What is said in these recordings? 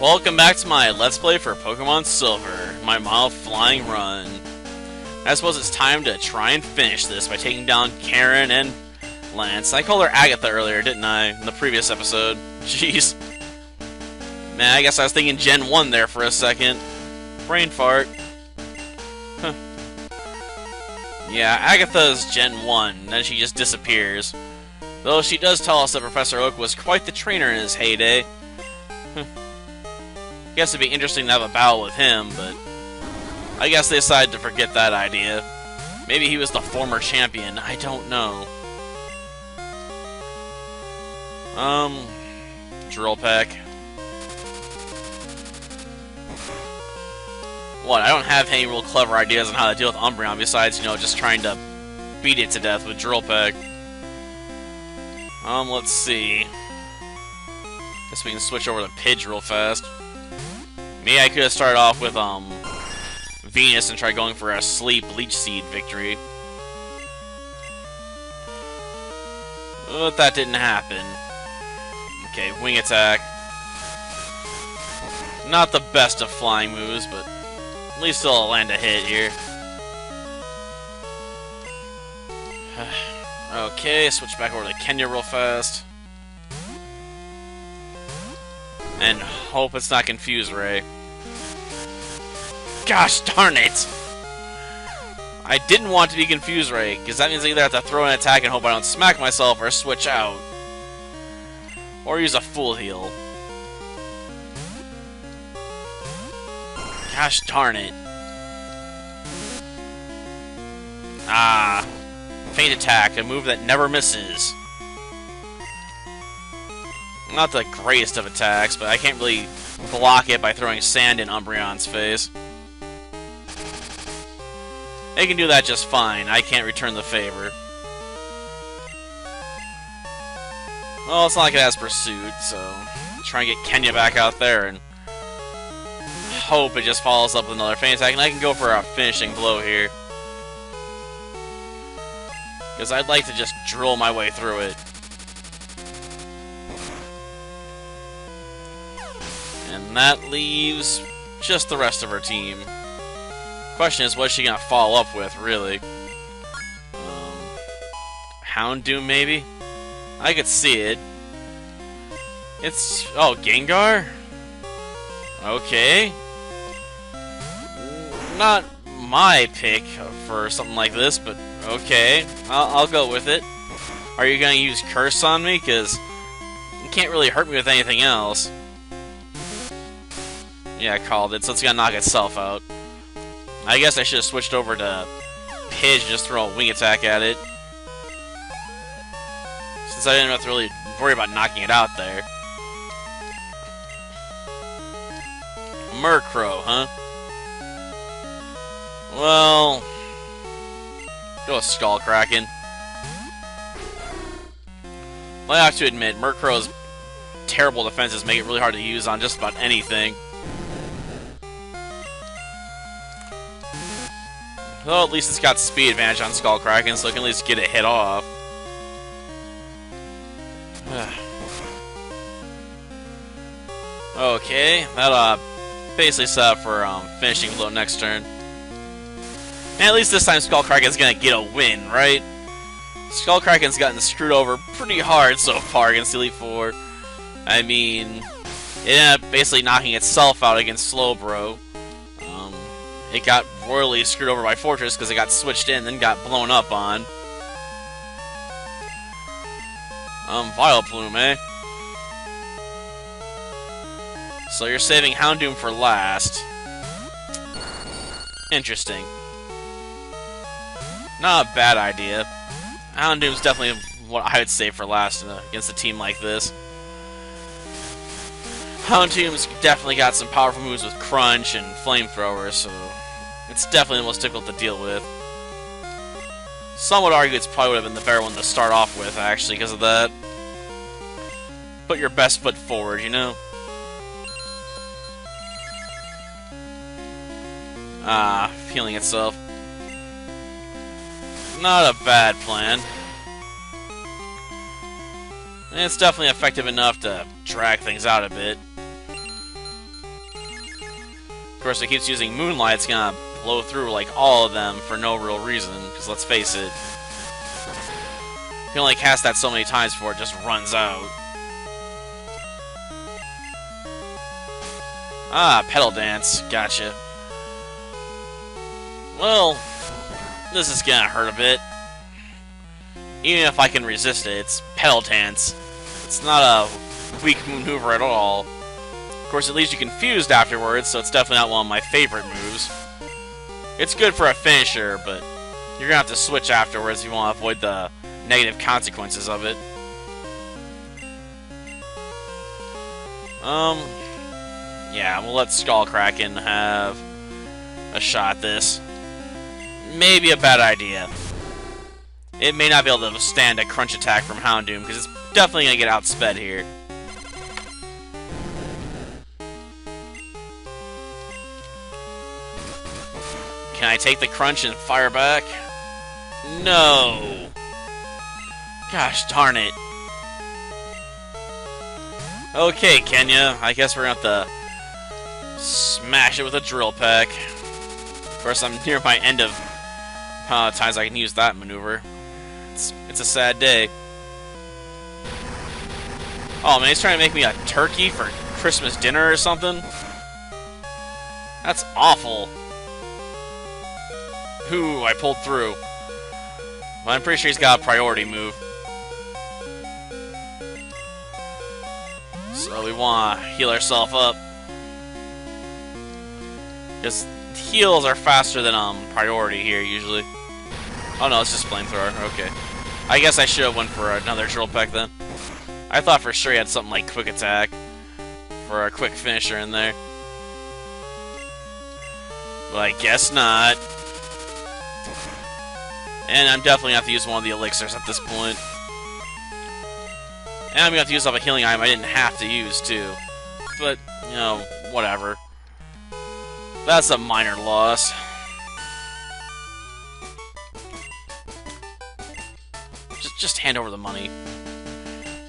Welcome back to my Let's Play for Pokemon Silver, my mile flying run. I suppose it's time to try and finish this by taking down Karen and Lance. I called her Agatha earlier, didn't I, in the previous episode? Jeez. Man, I guess I was thinking Gen 1 there for a second. Brain fart. Huh. Yeah, Agatha's Gen 1, then she just disappears. Though she does tell us that Professor Oak was quite the trainer in his heyday. Guess it'd be interesting to have a battle with him, but I guess they decided to forget that idea. Maybe he was the former champion, I don't know. Drill Peck. What, I don't have any real clever ideas on how to deal with Umbreon besides, you know, just trying to beat it to death with Drill Peck. Let's see. Guess we can switch over to Pidge real fast. Maybe I could have started off with, Venus and tried going for a Sleep Leech Seed victory. But that didn't happen. Okay, Wing Attack. Not the best of flying moves, but at least it'll land a hit here. Okay, switch back over to Kenya real fast. And hope it's not Confuse Ray. Gosh darn it! I didn't want to be Confuse Ray, because that means I either have to throw an attack and hope I don't smack myself, or switch out. Or use a Full Heal. Gosh darn it. Ah. Feint Attack, a move that never misses. Not the greatest of attacks, but I can't really block it by throwing sand in Umbreon's face. They can do that just fine. I can't return the favor. Well, it's not like it has Pursuit, so try and get Kenya back out there and hope it just follows up with another Feint Attack, and I can go for a finishing blow here. Because I'd like to just drill my way through it. And that leaves just the rest of her team. Question is, what's she gonna follow up with, really? Houndoom, maybe? I could see it. It's... oh, Gengar? Okay. Not my pick for something like this, but okay. I'll go with it. Are you gonna use Curse on me? Because you can't really hurt me with anything else. Yeah, I called it, so it's gonna knock itself out. I guess I should have switched over to Pidge and just throw a Wing Attack at it. Since I didn't have to really worry about knocking it out there. Murkrow, huh? Well... go with Skull Kraken. Well, I have to admit, Murkrow's terrible defenses make it really hard to use on just about anything. Well, at least it's got speed advantage on Skull Kraken, so it can at least get it hit off. Okay, that'll basically set up for finishing blow next turn. And at least this time Skull Kraken's gonna get a win, right? Skull Kraken's gotten screwed over pretty hard so far against Elite Four. I mean, it ended up basically knocking itself out against Slowbro. It got royally screwed over by Fortress because it got switched in, then got blown up on. Vileplume, eh? So you're saving Houndoom for last. Interesting. Not a bad idea. Houndoom's definitely what I would save for last against a team like this. Houndoom's definitely got some powerful moves with Crunch and Flamethrower, so it's definitely the most difficult to deal with. Some would argue it's probably would have been the better one to start off with, actually, because of that. Put your best foot forward, you know? Ah, healing itself. Not a bad plan. And it's definitely effective enough to drag things out a bit. course, if it keeps using Moonlight, it's gonna blow through like all of them for no real reason. Because let's face it, you can only cast that so many times before it just runs out. Ah, Petal Dance. Gotcha. Well, this is gonna hurt a bit. Even if I can resist it, it's Petal Dance. It's not a weak maneuver at all. Of course, it leaves you confused afterwards, so it's definitely not one of my favorite moves. It's good for a finisher, but you're gonna have to switch afterwards if you want to avoid the negative consequences of it. Yeah, we'll let Skullkraken have a shot at this. Maybe a bad idea. It may not be able to withstand a crunch attack from Houndoom, because it's definitely going to get outsped here. Can I take the crunch and fire back? No! Gosh darn it. Okay, Kenya, I guess we're going to have to smash it with a drill peck. Of course, I'm near my end of times I can use that maneuver. It's a sad day. Oh man, he's trying to make me a turkey for Christmas dinner or something? That's awful. Ooh, I pulled through. Well, I'm pretty sure he's got a priority move. So we want to heal ourselves up. Because heals are faster than priority here, usually. Oh no, it's just flamethrower. Okay. I guess I should have went for another drill peck then. I thought for sure he had something like quick attack for a quick finisher in there. But I guess not. And I'm definitely going to have to use one of the elixirs at this point. And I'm going to have to use up a healing item I didn't have to use too. But, you know, whatever. That's a minor loss. Just hand over the money.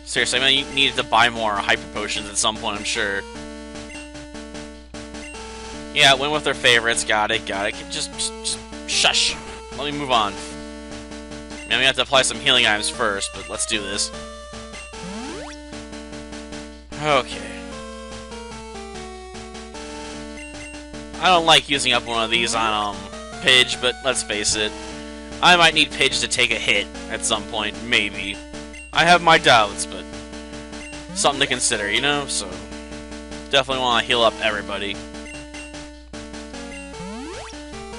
Seriously, I mean, you needed to buy more hyper potions at some point, I'm sure. Yeah, went with their favorites. Got it, got it. Just shush. Let me move on. I mean, we have to apply some healing items first, but let's do this. Okay. I don't like using up one of these on Pidge, but let's face it. I might need Pidge to take a hit at some point, maybe. I have my doubts, but something to consider, you know? So, definitely want to heal up everybody.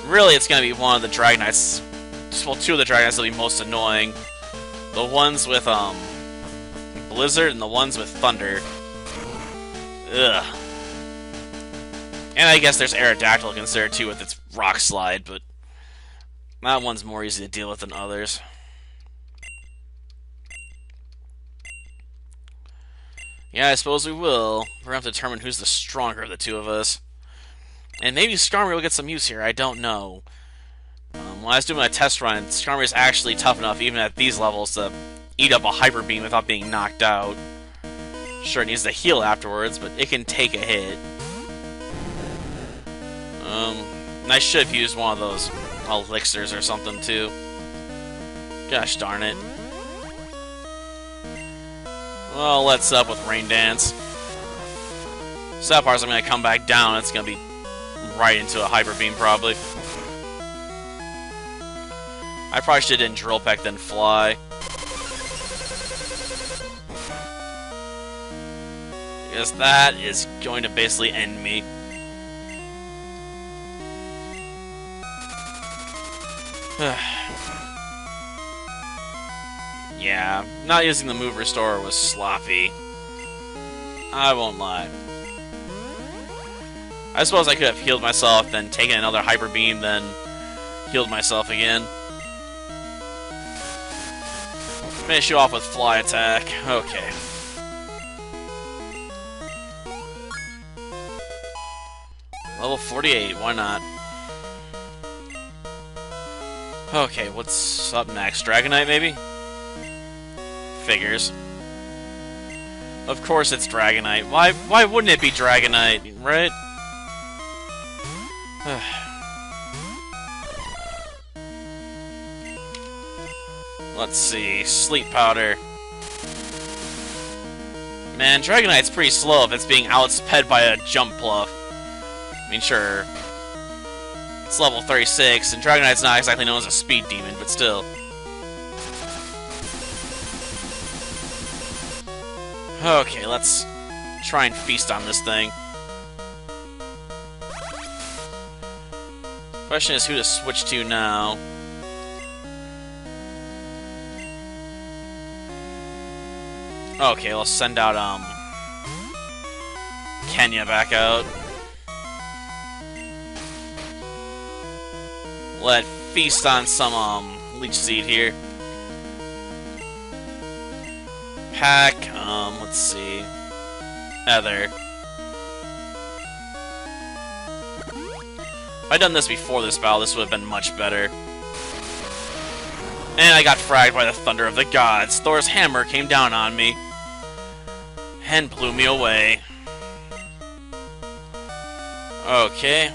Really, it's going to be one of the Dragonites. Well, two of the Dragonites will be most annoying. The ones with, Blizzard and the ones with Thunder. Ugh. And I guess there's Aerodactyl to consider, too, with its Rock Slide, but that one's more easy to deal with than others. Yeah, I suppose we will. We're going to have to determine who's the stronger of the two of us. And maybe Skarmory will get some use here, I don't know. When I was doing my test run, Skarmory is actually tough enough, even at these levels, to eat up a Hyper Beam without being knocked out. Sure, it needs to heal afterwards, but it can take a hit. And I should have used one of those elixirs or something, too. Gosh darn it. Well, let's up with Rain Dance. So that part's I'm going to come back down. It's going to be right into a Hyper Beam, probably. I probably should have done Drill Peck, then Fly. Because that is going to basically end me. Yeah, not using the move restore was sloppy. I won't lie. I suppose I could have healed myself, then taken another Hyper Beam, then healed myself again. Finish you off with Fly Attack. Okay. Level 48, why not? Okay, what's up next? Dragonite, maybe? Figures. Of course it's Dragonite. Why wouldn't it be Dragonite, right? Let's see. Sleep powder. Man, Dragonite's pretty slow if it's being outsped by a jump bluff. I mean, sure. It's level 36, and Dragonite's not exactly known as a speed demon, but still. Okay, let's try and feast on this thing. Question is who to switch to now. Okay, let's send out, Kenya back out. Let feast on some, Leech Seed here. Pack, let's see. Ether. If I'd done this before this battle, this would have been much better. And I got fragged by the thunder of the gods. Thor's hammer came down on me and blew me away. Okay.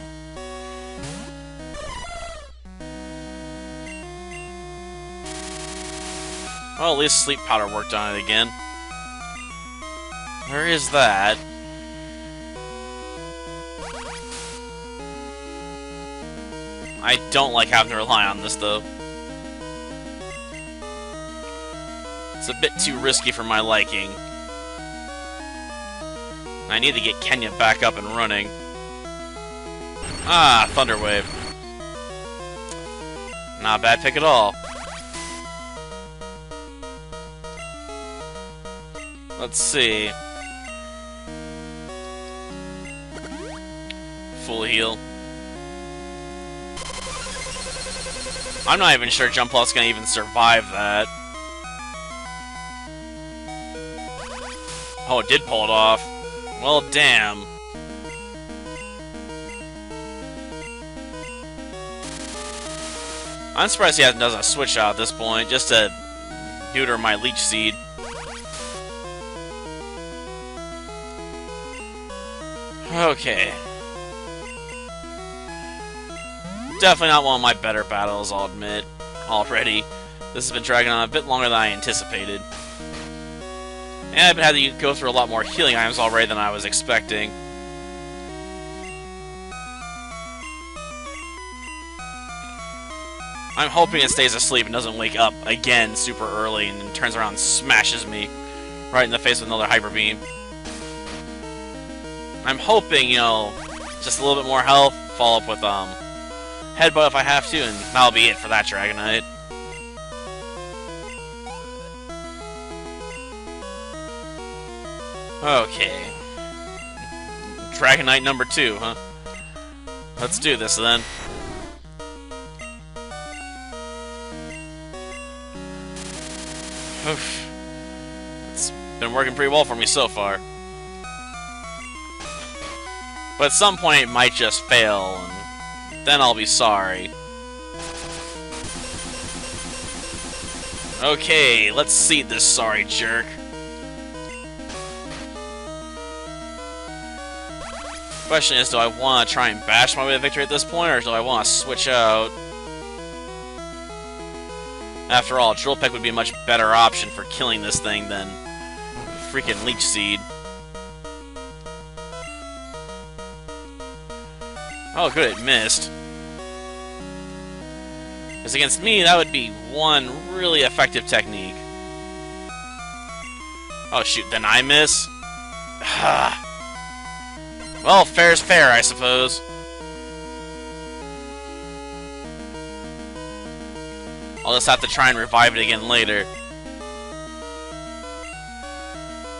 Well, at least sleep powder worked on it again. Where is that? I don't like having to rely on this, though. It's a bit too risky for my liking. I need to get Kenya back up and running. Ah, Thunder Wave. Not a bad pick at all. Let's see. Full heal. I'm not even sure Jump Bluff's gonna even survive that. Oh, it did pull it off. Well, damn. I'm surprised he doesn't switch out at this point, just to neuter my Leech Seed. Okay. Definitely not one of my better battles, I'll admit, already. This has been dragging on a bit longer than I anticipated. And I've had to go through a lot more healing items already than I was expecting. I'm hoping it stays asleep and doesn't wake up again super early and then turns around and smashes me right in the face with another Hyper Beam. I'm hoping, you know, just a little bit more health, follow up with Headbutt if I have to, and that'll be it for that Dragonite. Okay. Dragonite number 2, huh? Let's do this then. Oof. It's been working pretty well for me so far. But at some point it might just fail, and then I'll be sorry. Okay, let's see this sorry jerk. Question is, do I want to try and bash my way to victory at this point, or do I want to switch out? After all, Drill Peck would be a much better option for killing this thing than freaking Leech Seed. Oh, good, it missed. Because against me, that would be one really effective technique. Oh, shoot, then I miss? Well, fair's fair, I suppose. I'll just have to try and revive it again later.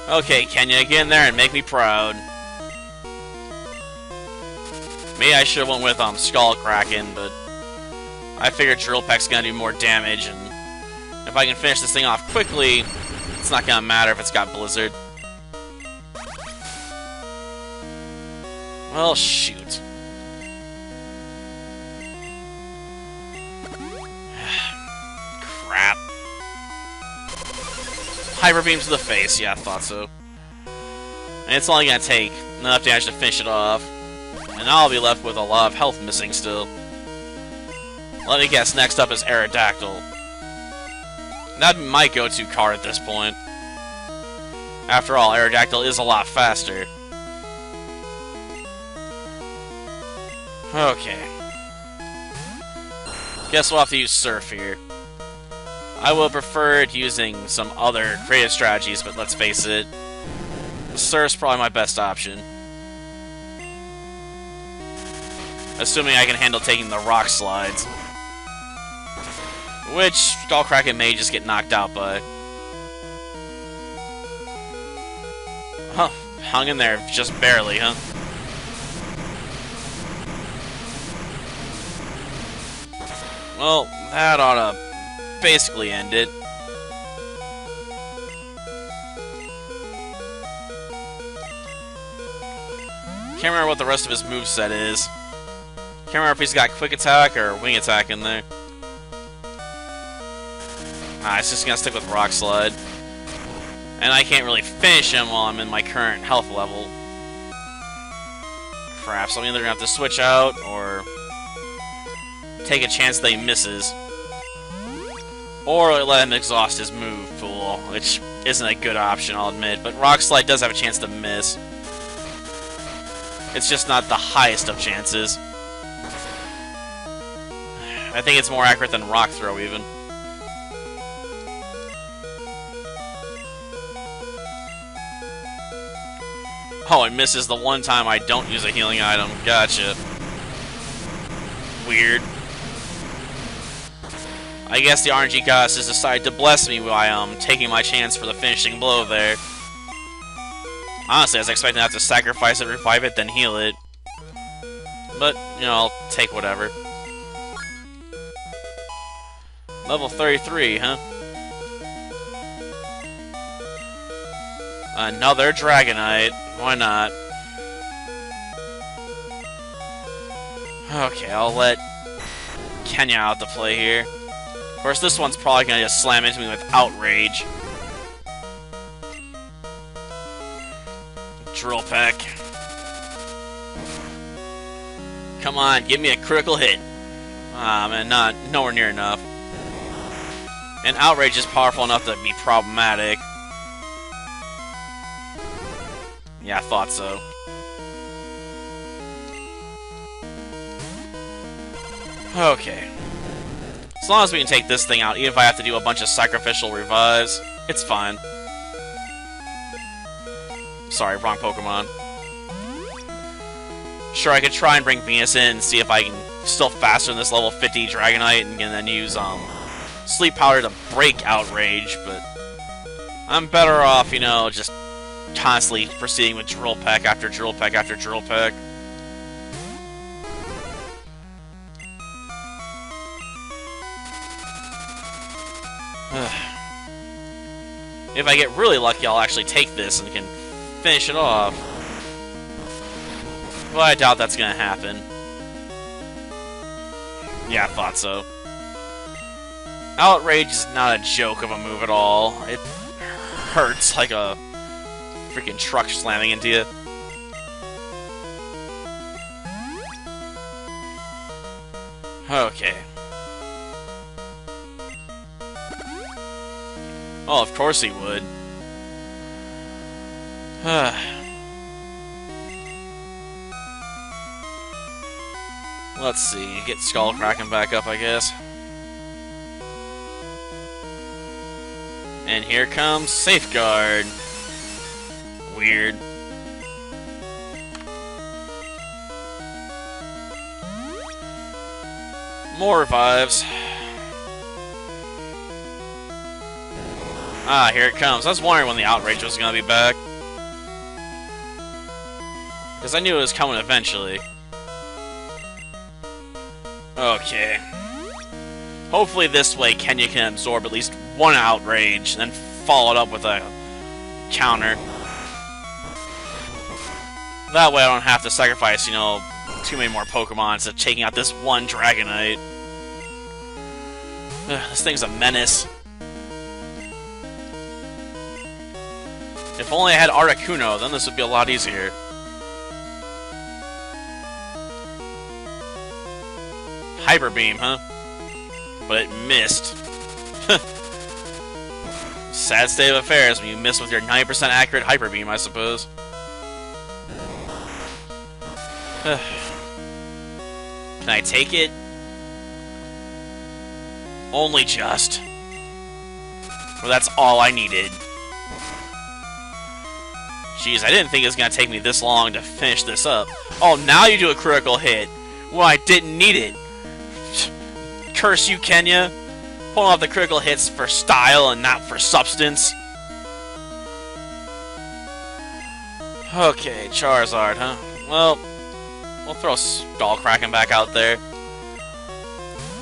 Okay, Kenya, get in there and make me proud. Maybe I should have went with Skull Kraken, but I figured Drill Peck's gonna do more damage, and if I can finish this thing off quickly, it's not gonna matter if it's got Blizzard. Well, shoot. Crap. Hyper Beam to the face, yeah, I thought so. And it's only gonna take enough damage to finish it off. And I'll be left with a lot of health missing still. Let me guess, next up is Aerodactyl. That'd be my go-to card at this point. After all, Aerodactyl is a lot faster. Okay. Guess we'll have to use Surf here. I would have preferred using some other creative strategies, but let's face it, Surf's probably my best option. Assuming I can handle taking the rock slides. Which Skullkraken may just get knocked out by. Huh, hung in there just barely, huh? Well, that ought to basically end it. Can't remember what the rest of his moveset is. Can't remember if he's got Quick Attack or Wing Attack in there. It's just gonna stick with Rock Slide. And I can't really finish him while I'm in my current health level. Crap, so I'm either gonna have to switch out or take a chance that he misses. Or let him exhaust his move pool, which isn't a good option, I'll admit. But Rock Slide does have a chance to miss. It's just not the highest of chances. I think it's more accurate than Rock Throw, even. Oh, it misses the one time I don't use a healing item. Gotcha. Weird. I guess the RNG goddess has decided to bless me by taking my chance for the finishing blow there. Honestly, I was expecting to have to sacrifice it, revive it, then heal it. But, you know, I'll take whatever. Level 33, huh? Another Dragonite. Why not? Okay, I'll let Kenya out to play here. Of course, this one's probably gonna just slam into me with Outrage. Drill Peck. Come on, give me a critical hit. Ah, man, nowhere near enough. And Outrage is powerful enough to be problematic. Yeah, I thought so. Okay. As long as we can take this thing out, even if I have to do a bunch of sacrificial revives, it's fine. Sorry, wrong Pokemon. Sure, I could try and bring Venus in and see if I can still faster than this level 50 Dragonite and then use Sleep Powder to break Outrage, but I'm better off, you know, just constantly proceeding with Drill Peck after Drill Peck after Drill Peck. If I get really lucky, I'll actually take this and can finish it off. Well, I doubt that's gonna happen. Yeah, I thought so. Outrage is not a joke of a move at all. It hurts like a freaking truck slamming into you. Okay. Oh, of course he would. Let's see, get Skullkraken back up, I guess. And here comes Safeguard. Weird. More revives. Ah, here it comes. I was wondering when the Outrage was gonna be back. Because I knew it was coming eventually. Okay. Hopefully this way Kenya can absorb at least one Outrage, and then follow it up with a counter. That way I don't have to sacrifice, you know, too many more Pokemon to taking out this one Dragonite. This thing's a menace. If only I had Articuno, then this would be a lot easier. Hyper Beam, huh? But it missed. Sad state of affairs when you miss with your 90% accurate Hyper Beam, I suppose. Can I take it? Only just. Well, that's all I needed. Jeez, I didn't think it was going to take me this long to finish this up. Oh, now you do a critical hit. Well, I didn't need it. Curse you, Kenya. Pulling off the critical hits for style and not for substance. Okay, Charizard, huh? Well, we'll throw Skullkraken back out there.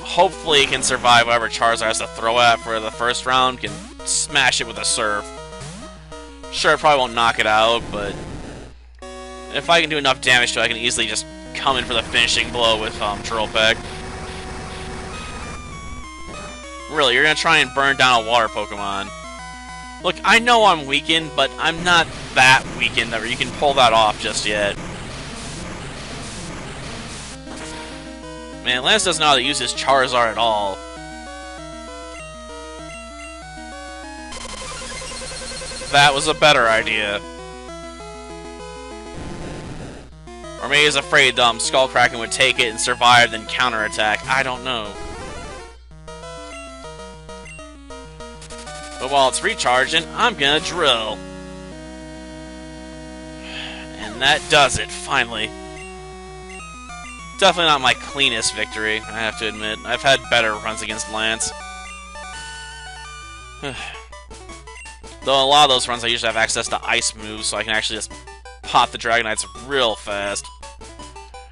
Hopefully it can survive whatever Charizard has to throw at for the first round. Can smash it with a Surf. Sure, it probably won't knock it out, but if I can do enough damage to it, I can easily just come in for the finishing blow with Drill Peck. Really, you're going to try and burn down a water Pokemon. Look, I know I'm weakened, but I'm not that weakened that you can pull that off just yet. Man, Lance doesn't know how to use his Charizard at all. That was a better idea. Or maybe he's afraid Skullkraken would take it and survive, then counterattack. I don't know. But while it's recharging, I'm gonna drill. And that does it, finally. Definitely not my cleanest victory, I have to admit. I've had better runs against Lance. Though a lot of those runs I usually have access to ice moves, so I can actually just pop the Dragonites real fast.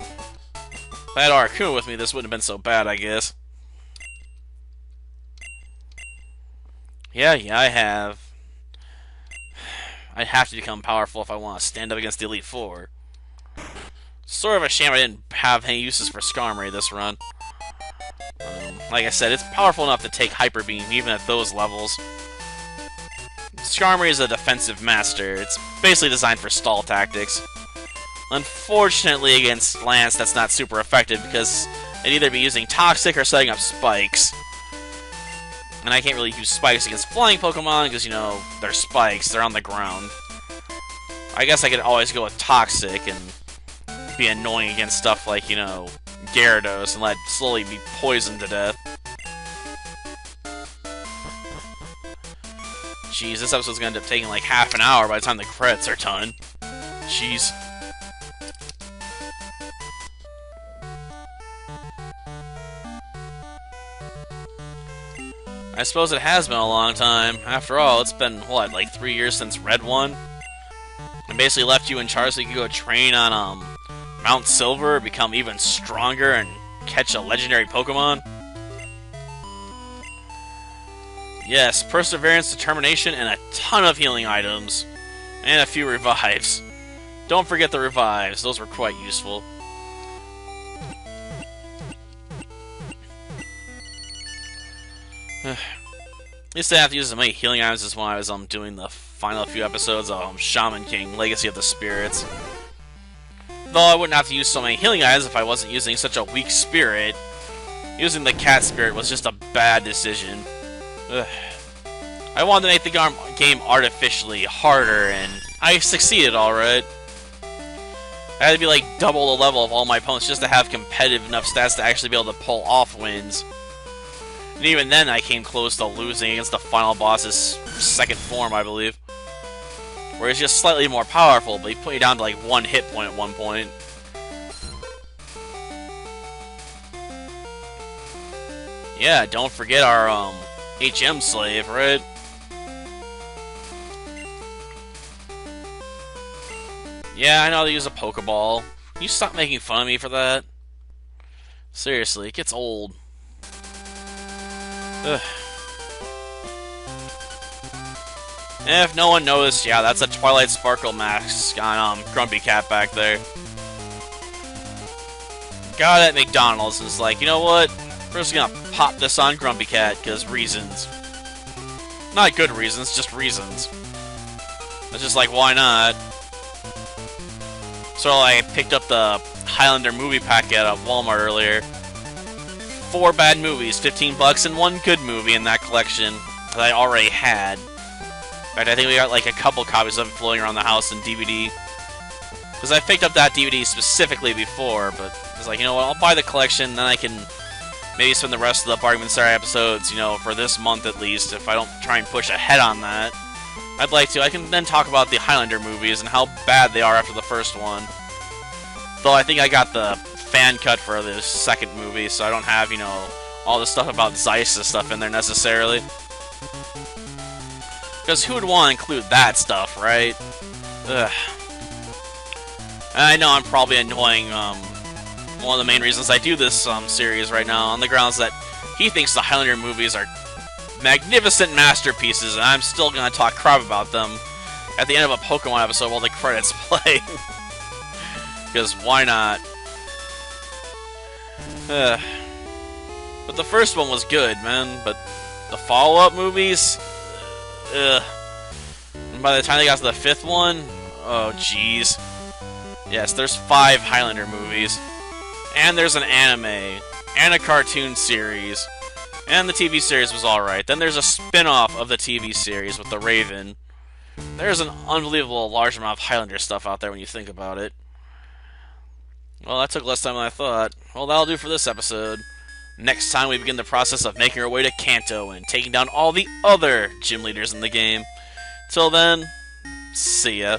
If I had Aracuma with me, this wouldn't have been so bad, I guess. Yeah, I have. I have to become powerful if I want to stand up against the Elite Four. Sort of a shame I didn't have any uses for Skarmory this run. Like I said, it's powerful enough to take Hyper Beam, even at those levels. Skarmory is a defensive master. It's basically designed for stall tactics. Unfortunately, against Lance, that's not super effective because they'd either be using Toxic or setting up spikes. And I can't really use spikes against flying Pokemon because, you know, they're spikes, they're on the ground. I guess I could always go with Toxic and be annoying against stuff like, you know, Gyarados and let it slowly be poisoned to death. Jeez, this episode's gonna end up taking like half an hour by the time the credits are done. Jeez. I suppose it has been a long time. After all, it's been, what, like 3 years since Red won? And basically left you in charge so you could go train on, Mount Silver, become even stronger, and catch a legendary Pokemon? Yes, perseverance, determination, and a ton of healing items. And a few revives. Don't forget the revives, those were quite useful. At least I have to use as many healing items as when I was doing the final few episodes of Shaman King, Legacy of the Spirits. Though I wouldn't have to use so many healing items if I wasn't using such a weak spirit. Using the cat spirit was just a bad decision. Ugh. I wanted to make the game artificially harder, and I succeeded alright. I had to be like double the level of all my opponents just to have competitive enough stats to actually be able to pull off wins. And even then I came close to losing against the final boss's second form, I believe. Where he's just slightly more powerful, but he put you down to like 1 hit point at one point. Yeah, don't forget our HM slave, right? Yeah, I know how to use a Pokeball. Can you stop making fun of me for that? Seriously, it gets old. Ugh. And if no one noticed, yeah, that's a Twilight Sparkle mask on Grumpy Cat back there. Got it at McDonald's and it's like, you know what? We're just gonna pop this on Grumpy Cat, because reasons. Not good reasons, just reasons. It's just like, why not? So I picked up the Highlander movie packet at Walmart earlier. 4 bad movies, $15, and 1 good movie in that collection that I already had. In fact, I think we got like a couple copies of it floating around the house in DVD. Because I picked up that DVD specifically before, but I was like, you know what, I'll buy the collection, then I can maybe spend the rest of the Bargain Star episodes, you know, for this month at least, if I don't try and push ahead on that. I'd like to. I can then talk about the Highlander movies and how bad they are after the first one. Though I think I got the fan cut for the second movie, so I don't have, you know, all the stuff about Zeiss and stuff in there necessarily. Because who would want to include that stuff, right? Ugh. And I know I'm probably annoying one of the main reasons I do this series right now, on the grounds that he thinks the Highlander movies are magnificent masterpieces, and I'm still going to talk crap about them at the end of a Pokémon episode while the credits play. Because why not? But the first one was good, man, but the follow-up movies? And by the time they got to the 5th one, oh jeez. Yes, there's 5 Highlander movies. And there's an anime, and a cartoon series, and the TV series was alright. Then there's a spin-off of the TV series with the Raven. There's an unbelievable large amount of Highlander stuff out there when you think about it. Well, that took less time than I thought. Well, that'll do for this episode. Next time we begin the process of making our way to Kanto and taking down all the other gym leaders in the game. Till then, see ya.